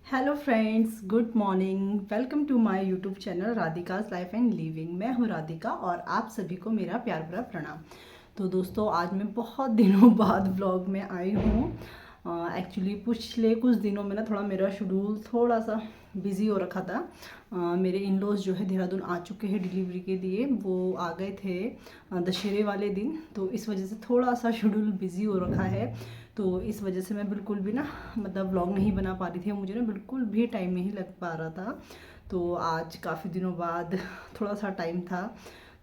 Hello friends, good morning. Welcome to my YouTube channel Radhika's life and living. मैं हूँ राधिका और आप सभी को मेरा प्यार भरा प्रणाम। तो दोस्तों, आज मैं बहुत दिनों बाद व्लॉग में आई हूँ। एक्चुअली पिछले कुछ दिनों में ना थोड़ा मेरा शेड्यूल थोड़ा सा बिज़ी हो रखा था। मेरे इन लॉज जो है देहरादून आ चुके हैं डिलीवरी के लिए। वो आ गए थे दशहरे वाले दिन, तो इस वजह से थोड़ा सा शेड्यूल बिज़ी हो रखा है। तो इस वजह से मैं बिल्कुल भी ना मतलब व्लॉग नहीं बना पा रही थी। मुझे ना बिल्कुल भी टाइम नहीं लग पा रहा था। तो आज काफ़ी दिनों बाद थोड़ा सा टाइम था,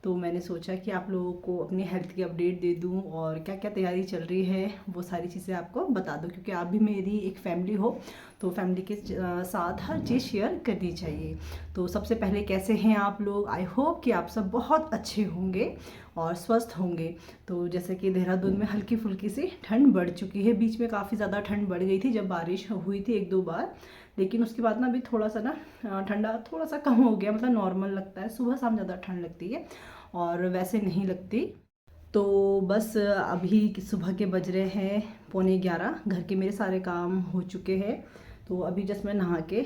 तो मैंने सोचा कि आप लोगों को अपनी हेल्थ की अपडेट दे दूं और क्या क्या तैयारी चल रही है वो सारी चीज़ें आपको बता दूं, क्योंकि आप भी मेरी एक फैमिली हो तो फैमिली के साथ हर चीज़ शेयर करनी चाहिए। तो सबसे पहले कैसे हैं आप लोग? आई होप कि आप सब बहुत अच्छे होंगे और स्वस्थ होंगे। तो जैसे कि देहरादून में हल्की फुल्की सी ठंड बढ़ चुकी है। बीच में काफ़ी ज़्यादा ठंड बढ़ गई थी जब बारिश हुई थी एक दो बार, लेकिन उसके बाद ना अभी थोड़ा सा ना ठंडा थोड़ा सा कम हो गया। मतलब नॉर्मल लगता है, सुबह शाम ज़्यादा ठंड लगती है और वैसे नहीं लगती। तो बस अभी सुबह के बज रहे हैं 11:15। घर के मेरे सारे काम हो चुके हैं। तो अभी जस्ट मैं नहा के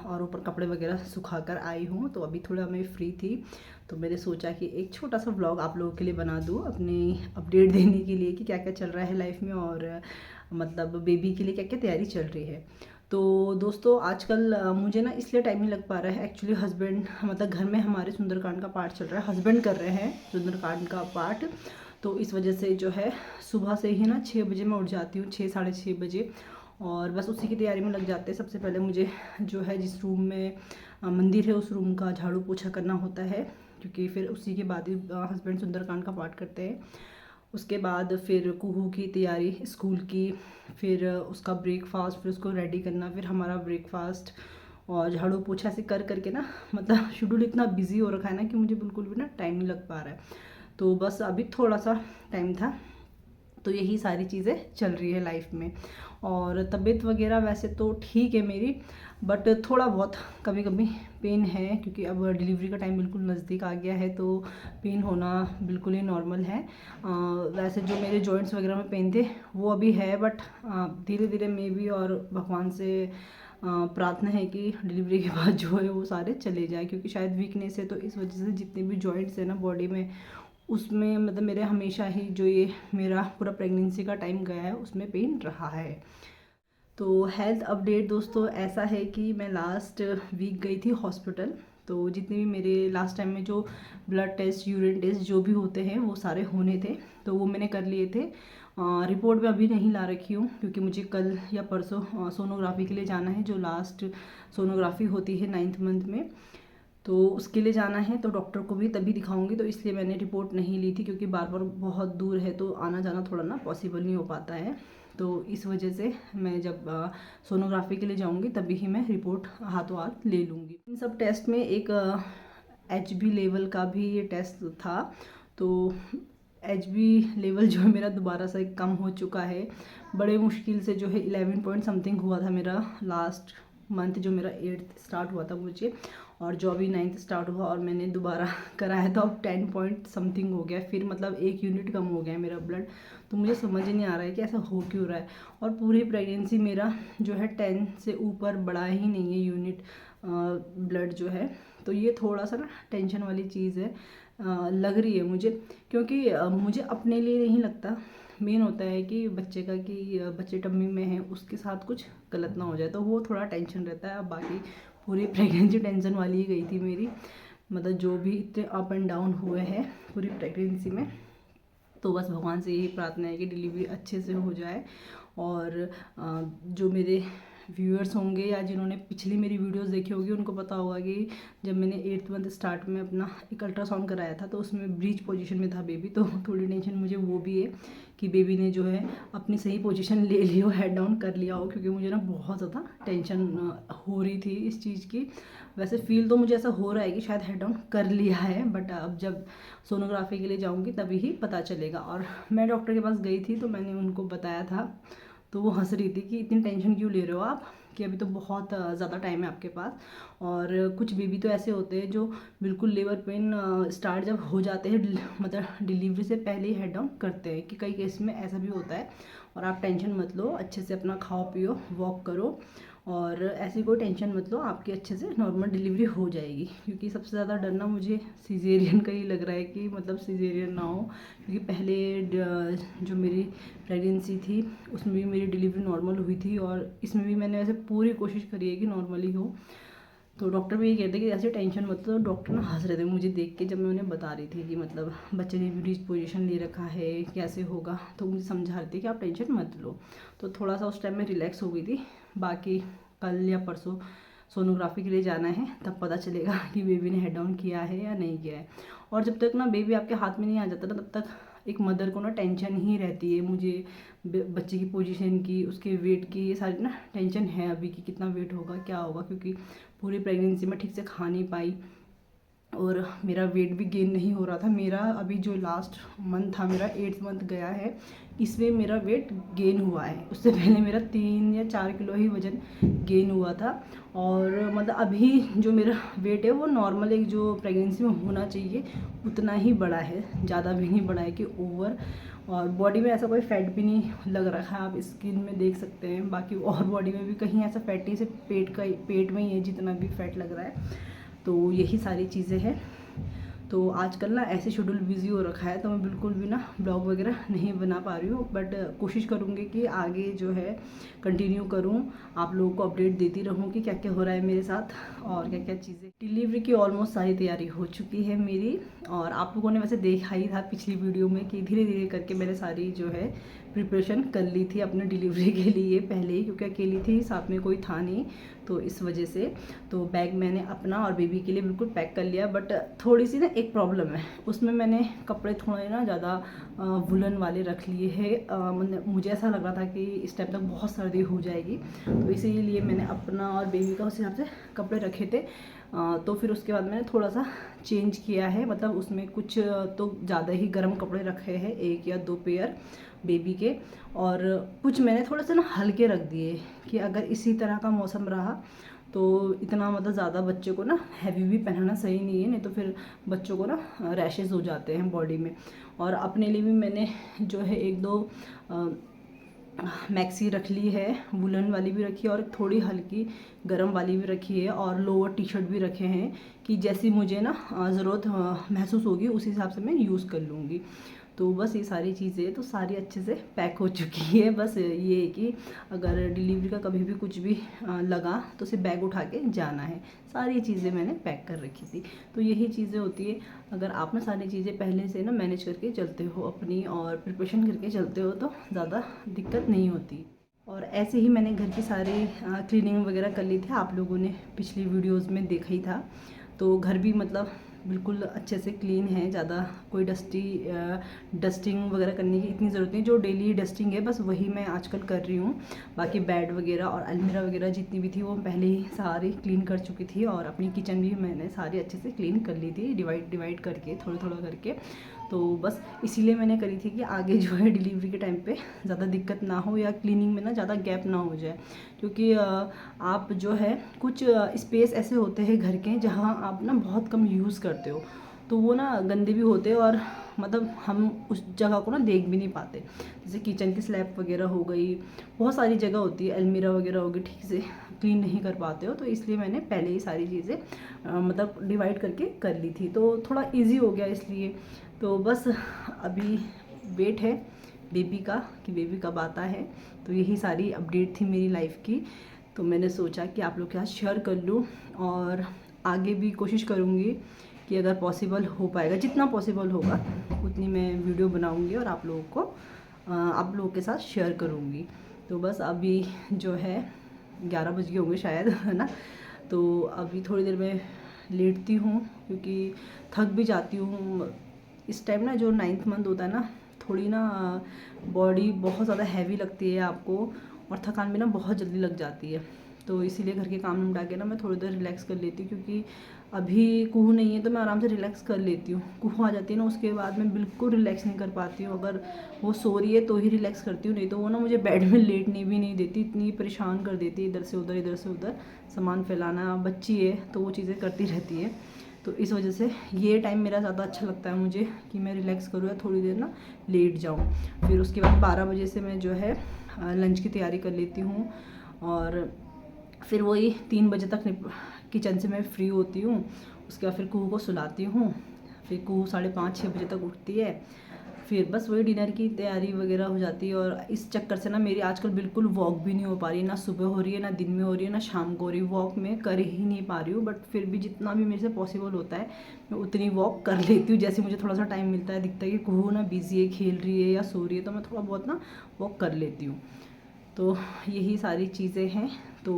और ऊपर कपड़े वगैरह सुखा कर आई हूँ। तो अभी थोड़ा मैं फ्री थी, तो मैंने सोचा कि एक छोटा सा व्लॉग आप लोगों के लिए बना दूँ, अपनी अपडेट देने के लिए कि क्या क्या चल रहा है लाइफ में और मतलब बेबी के लिए क्या क्या तैयारी चल रही है। तो दोस्तों, आजकल मुझे ना इसलिए टाइम नहीं लग पा रहा है। एक्चुअली हस्बैंड मतलब घर में हमारे सुंदरकांड का पाठ चल रहा है, हस्बैंड कर रहे हैं सुंदरकांड का पाठ। तो इस वजह से जो है सुबह से ही ना 6 बजे मैं उठ जाती हूँ, 6 साढ़े 6 बजे, और बस उसी की तैयारी में लग जाते हैं। सबसे पहले मुझे जो है जिस रूम में मंदिर है उस रूम का झाड़ू पोछा करना होता है, क्योंकि फिर उसी के बाद ही हस्बैंड सुंदरकांड का पाठ करते हैं। उसके बाद फिर कुहू की तैयारी स्कूल की, फिर उसका ब्रेकफास्ट, फिर उसको रेडी करना, फिर हमारा ब्रेकफास्ट और झाड़ू पोछा ऐसे कर करके ना मतलब शेड्यूल इतना बिजी हो रखा है ना कि मुझे बिल्कुल भी ना टाइम नहीं लग पा रहा है। तो बस अभी थोड़ा सा टाइम था। तो यही सारी चीज़ें चल रही है लाइफ में। और तबीयत वगैरह वैसे तो ठीक है मेरी, बट थोड़ा बहुत कभी कभी पेन है, क्योंकि अब डिलीवरी का टाइम बिल्कुल नज़दीक आ गया है। तो पेन होना बिल्कुल ही नॉर्मल है। वैसे जो मेरे जॉइंट्स वगैरह में पेन थे वो अभी है, बट धीरे धीरे मे बी और भगवान से प्रार्थना है कि डिलीवरी के बाद जो है वो सारे चले जाए, क्योंकि शायद वीकनेस है। तो इस वजह से जितने भी जॉइंट्स है ना बॉडी में, उसमें मतलब मेरे हमेशा ही जो ये मेरा पूरा प्रेगनेंसी का टाइम गया है उसमें पेन रहा है। तो हेल्थ अपडेट दोस्तों ऐसा है कि मैं लास्ट वीक गई थी हॉस्पिटल। तो जितने भी मेरे लास्ट टाइम में जो ब्लड टेस्ट, यूरिन टेस्ट जो भी होते हैं वो सारे होने थे, तो वो मैंने कर लिए थे। रिपोर्ट में अभी नहीं ला रखी हूँ, क्योंकि मुझे कल या परसों सोनोग्राफी के लिए जाना है। जो लास्ट सोनोग्राफी होती है 9th मंथ में, तो उसके लिए जाना है। तो डॉक्टर को भी तभी दिखाऊंगी, तो इसलिए मैंने रिपोर्ट नहीं ली थी, क्योंकि बार बार बहुत दूर है तो आना जाना थोड़ा ना पॉसिबल नहीं हो पाता है। तो इस वजह से मैं जब सोनोग्राफी के लिए जाऊंगी तभी ही मैं रिपोर्ट हाथों हाथ ले लूँगी। इन सब टेस्ट में एक HB लेवल का भी ये टेस्ट था। तो HB लेवल जो है मेरा दोबारा से कम हो चुका है। बड़े मुश्किल से जो है 11 पॉइंट समथिंग हुआ था मेरा लास्ट मंथ, जो मेरा 8th स्टार्ट हुआ था मुझे, और जो अभी 9th स्टार्ट हुआ और मैंने दोबारा कराया था, अब 10 पॉइंट समथिंग हो गया। फिर मतलब 1 यूनिट कम हो गया मेरा ब्लड। तो मुझे समझ ही नहीं आ रहा है कि ऐसा हो क्यों रहा है। और पूरी प्रेगनेंसी मेरा जो है 10 से ऊपर बढ़ा ही नहीं है यूनिट ब्लड जो है। तो ये थोड़ा सा ना टेंशन वाली चीज़ है, लग रही है मुझे, क्योंकि मुझे अपने लिए नहीं लगता। मेन होता है कि बच्चे का, कि बच्चे टम्मी में है उसके साथ कुछ गलत ना हो जाए, तो वो थोड़ा टेंशन रहता है। अब बाकी पूरी प्रेगनेंसी टेंशन वाली ही गई थी मेरी। मतलब जो भी इतने अप एंड डाउन हुए हैं पूरी प्रेगनेंसी में, तो बस भगवान से यही प्रार्थना है कि डिलीवरी अच्छे से हो जाए। और जो मेरे व्यूअर्स होंगे या जिन्होंने पिछली मेरी वीडियोस देखी होगी उनको पता होगा कि जब मैंने 8th मंथ स्टार्ट में अपना एक अल्ट्रासाउंड कराया था, तो उसमें ब्रीच पोजीशन में था बेबी। तो थोड़ी टेंशन मुझे वो भी है कि बेबी ने जो है अपनी सही पोजीशन ले ली हो, हेड डाउन कर लिया हो, क्योंकि मुझे ना बहुत ज़्यादा टेंशन हो रही थी इस चीज़ की। वैसे फील तो मुझे ऐसा हो रहा है कि शायद हेड डाउन कर लिया है, बट अब जब सोनोग्राफी के लिए जाऊंगी तभी ही पता चलेगा। और मैं डॉक्टर के पास गई थी तो मैंने उनको बताया था, तो वो हंस रही थी कि इतनी टेंशन क्यों ले रहे हो आप, कि अभी तो बहुत ज़्यादा टाइम है आपके पास। और कुछ बेबी तो ऐसे होते हैं जो बिल्कुल लेबर पेन स्टार्ट जब हो जाते हैं, मतलब डिलीवरी से पहले ही हेड डाउन करते हैं, कि कई केस में ऐसा भी होता है। और आप टेंशन मत लो, अच्छे से अपना खाओ पियो, वॉक करो, और ऐसी कोई टेंशन मत लो, आपकी अच्छे से नॉर्मल डिलीवरी हो जाएगी। क्योंकि सबसे ज़्यादा डरना मुझे सिजेरियन का ही लग रहा है कि मतलब सिजेरियन ना हो, क्योंकि पहले जो मेरी प्रेगनेंसी थी उसमें भी मेरी डिलीवरी नॉर्मल हुई थी और इसमें भी मैंने वैसे पूरी कोशिश करी है कि नॉर्मली हो। तो डॉक्टर भी ये कहते कि ऐसे टेंशन मत लो। डॉक्टर ना हंस रहे थे मुझे देख के, जब मैं उन्हें बता रही थी कि मतलब बच्चे ने भी पोजीशन ले रखा है, कैसे होगा। तो मुझे समझा रहे थे कि आप टेंशन मत लो। तो थोड़ा सा उस टाइम में रिलैक्स हो गई थी। बाकी कल या परसों सोनोग्राफी के लिए जाना है, तब पता चलेगा कि बेबी ने हेड डाउन किया है या नहीं किया है। और जब तक ना बेबी आपके हाथ में नहीं आ जाता ना, तब तक एक मदर को ना टेंशन ही रहती है। मुझे बच्चे की पोजीशन की, उसके वेट की, ये सारी ना टेंशन है अभी कि कितना वेट होगा, क्या होगा। क्योंकि पूरी प्रेगनेंसी में ठीक से खा नहीं पाई और मेरा वेट भी गेन नहीं हो रहा था। मेरा अभी जो लास्ट मंथ था, मेरा 8th मंथ गया है, इसमें मेरा वेट गेन हुआ है। उससे पहले मेरा 3 या 4 किलो ही वज़न गेन हुआ था। और मतलब अभी जो मेरा वेट है वो नॉर्मल एक जो प्रेगनेंसी में होना चाहिए उतना ही बड़ा है, ज़्यादा भी नहीं बड़ा है कि ओवर। और बॉडी में ऐसा कोई फैट भी नहीं लग रखा है, आप स्किन में देख सकते हैं। बाकी और बॉडी में भी कहीं ऐसा फैटी से पेट में ही है जितना भी फैट लग रहा है। तो यही सारी चीज़ें हैं। तो आजकल ना ऐसे शेड्यूल बिज़ी हो रखा है, तो मैं बिल्कुल भी ना ब्लॉग वगैरह नहीं बना पा रही हूँ। बट कोशिश करूँगी कि आगे जो है कंटिन्यू करूँ, आप लोगों को अपडेट देती रहूँ कि क्या क्या हो रहा है मेरे साथ और क्या क्या चीज़ें। डिलीवरी की ऑलमोस्ट सारी तैयारी हो चुकी है मेरी, और आप लोगों ने वैसे देखा ही था पिछली वीडियो में कि धीरे धीरे करके मैंने सारी जो है प्रिपरेशन कर ली थी अपने डिलीवरी के लिए पहले ही, क्योंकि अकेली थी, साथ में कोई था नहीं, तो इस वजह से। तो बैग मैंने अपना और बेबी के लिए बिल्कुल पैक कर लिया। बट थोड़ी सी ना एक प्रॉब्लम है, उसमें मैंने कपड़े थोड़े ना ज़्यादा वुलन वाले रख लिए हैं। मुझे ऐसा लग रहा था कि इस टाइम तक बहुत सर्दी हो जाएगी, तो इसीलिए मैंने अपना और बेबी का उस हिसाब से कपड़े रखे थे। तो फिर उसके बाद मैंने थोड़ा सा चेंज किया है, मतलब उसमें कुछ तो ज़्यादा ही गर्म कपड़े रखे हैं, 1 या 2 पेयर बेबी के, और कुछ मैंने थोड़ा सा ना हल्के रख दिए कि अगर इसी तरह का मौसम रहा तो इतना मतलब ज़्यादा बच्चे को ना हैवी भी पहनाना सही नहीं है, नहीं तो फिर बच्चों को ना रैशेज़ हो जाते हैं बॉडी में। और अपने लिए भी मैंने जो है 1-2 मैक्सी रख ली है, वुलन वाली भी रखी है और थोड़ी हल्की गरम वाली भी रखी है, और लोअर टी शर्ट भी रखे हैं कि जैसी मुझे ना ज़रूरत महसूस होगी उस हिसाब से मैं यूज़ कर लूँगी। तो बस ये सारी चीज़ें तो सारी अच्छे से पैक हो चुकी है। बस ये है कि अगर डिलीवरी का कभी भी कुछ भी लगा तो सिर्फ बैग उठा के जाना है। सारी चीज़ें मैंने पैक कर रखी थी। तो यही चीज़ें होती है, अगर आप ना सारी चीज़ें पहले से ना मैनेज करके चलते हो अपनी और प्रिपरेशन करके चलते हो तो ज़्यादा दिक्कत नहीं होती। और ऐसे ही मैंने घर की सारी क्लीनिंग वगैरह कर ली थी, आप लोगों ने पिछली वीडियोज़ में देखा ही था। तो घर भी मतलब बिल्कुल अच्छे से क्लीन है, ज़्यादा कोई डस्टिंग वगैरह करने की इतनी ज़रूरत नहीं। जो डेली डस्टिंग है बस वही मैं आजकल कर रही हूँ। बाकी बेड वगैरह और अलमीरा वगैरह जितनी भी थी वो पहले ही सारी क्लीन कर चुकी थी, और अपनी किचन भी मैंने सारी अच्छे से क्लीन कर ली थी, डिवाइड करके थोड़ा थोड़ा करके। तो बस इसीलिए मैंने करी थी कि आगे जो है डिलीवरी के टाइम पे ज़्यादा दिक्कत ना हो या क्लीनिंग में ना ज़्यादा गैप ना हो जाए। क्योंकि आप जो है कुछ स्पेस ऐसे होते हैं घर के जहाँ आप ना बहुत कम यूज़ करते हो, तो वो ना गंदे भी होते हैं और मतलब हम उस जगह को ना देख भी नहीं पाते। जैसे किचन की स्लैब वगैरह हो गई, बहुत सारी जगह होती है, अलमीरा वगैरह होगी, ठीक से क्लीन नहीं कर पाते हो। तो इसलिए मैंने पहले ही सारी चीज़ें मतलब डिवाइड करके कर ली थी, तो थोड़ा इजी हो गया इसलिए। तो बस अभी वेट है बेबी का कि बेबी कब आता है। तो यही सारी अपडेट थी मेरी लाइफ की, तो मैंने सोचा कि आप लोग के साथ शेयर कर लूँ, और आगे भी कोशिश करूँगी कि अगर पॉसिबल हो पाएगा, जितना पॉसिबल होगा उतनी मैं वीडियो बनाऊँगी और आप लोगों के साथ शेयर करूँगी। तो बस अभी जो है 11 बज गए होंगे शायद, है ना। तो अभी थोड़ी देर में लेटती हूँ क्योंकि थक भी जाती हूँ इस टाइम ना। जो 9th मंथ होता है ना, थोड़ी ना बॉडी बहुत ज़्यादा हैवी लगती है आपको, और थकान भी ना बहुत जल्दी लग जाती है। तो इसीलिए घर के काम निपटा के ना मैं थोड़ी देर रिलैक्स कर लेती हूँ, क्योंकि अभी कुहू नहीं है तो मैं आराम से रिलैक्स कर लेती हूँ। कुहू आ जाती है ना उसके बाद मैं बिल्कुल रिलैक्स नहीं कर पाती हूँ। अगर वो सो रही है तो ही रिलैक्स करती हूँ, नहीं तो वो ना मुझे बेड में लेटने भी नहीं देती, इतनी परेशान कर देती है, इधर से उधर सामान फैलाना। बच्ची है तो वो चीज़ें करती रहती है, तो इस वजह से ये टाइम मेरा ज़्यादा अच्छा लगता है मुझे कि मैं रिलैक्स करूँ या थोड़ी देर ना लेट जाऊँ। फिर उसके बाद 12 बजे से मैं जो है लंच की तैयारी कर लेती हूँ, और फिर वही 3 बजे तक किचन से मैं फ्री होती हूँ। उसके बाद फिर कुहू को सुलाती हूँ, फिर कुहू 5:30-6 बजे तक उठती है। फिर बस वही डिनर की तैयारी वगैरह हो जाती है। और इस चक्कर से ना मेरी आजकल बिल्कुल वॉक भी नहीं हो पा रही, ना सुबह हो रही है, ना दिन में हो रही है, ना शाम को हो रही है। वॉक मैं कर ही नहीं पा रही हूँ, बट फिर भी जितना भी मेरे से पॉसिबल होता है मैं उतनी वॉक कर लेती हूँ। जैसे मुझे थोड़ा सा टाइम मिलता है, दिखता है कि कुहू ना बिजी है, खेल रही है या सो रही है, तो मैं थोड़ा बहुत ना वॉक कर लेती हूँ। तो यही सारी चीज़ें हैं। तो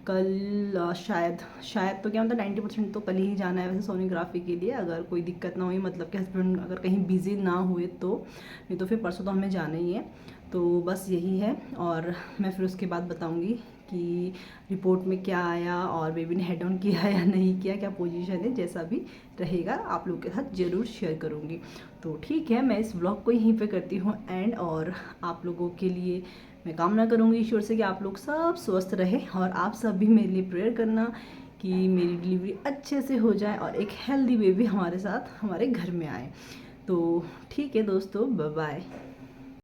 कल शायद तो क्या मतलब 90% तो कल ही जाना है वैसे सोनोग्राफी के लिए, अगर कोई दिक्कत ना हुई, मतलब कि हस्बैंड अगर कहीं बिज़ी ना हुए तो। नहीं तो फिर परसों तो हमें जाना ही है। तो बस यही है। और मैं फिर उसके बाद बताऊंगी कि रिपोर्ट में क्या आया और बेबी ने हेड ऑन किया या नहीं किया, क्या पोजीशन है, जैसा भी रहेगा आप लोगों के साथ ज़रूर शेयर करूँगी। तो ठीक है, मैं इस ब्लॉग को यहीं पे करती हूँ एंड। और आप लोगों के लिए मैं कामना करूँगी ईश्वर से कि आप लोग सब स्वस्थ रहें, और आप सब भी मेरे लिए प्रेयर करना कि मेरी डिलीवरी अच्छे से हो जाए और एक हेल्दी बेबी हमारे साथ हमारे घर में आए। तो ठीक है दोस्तों, बाय बाय।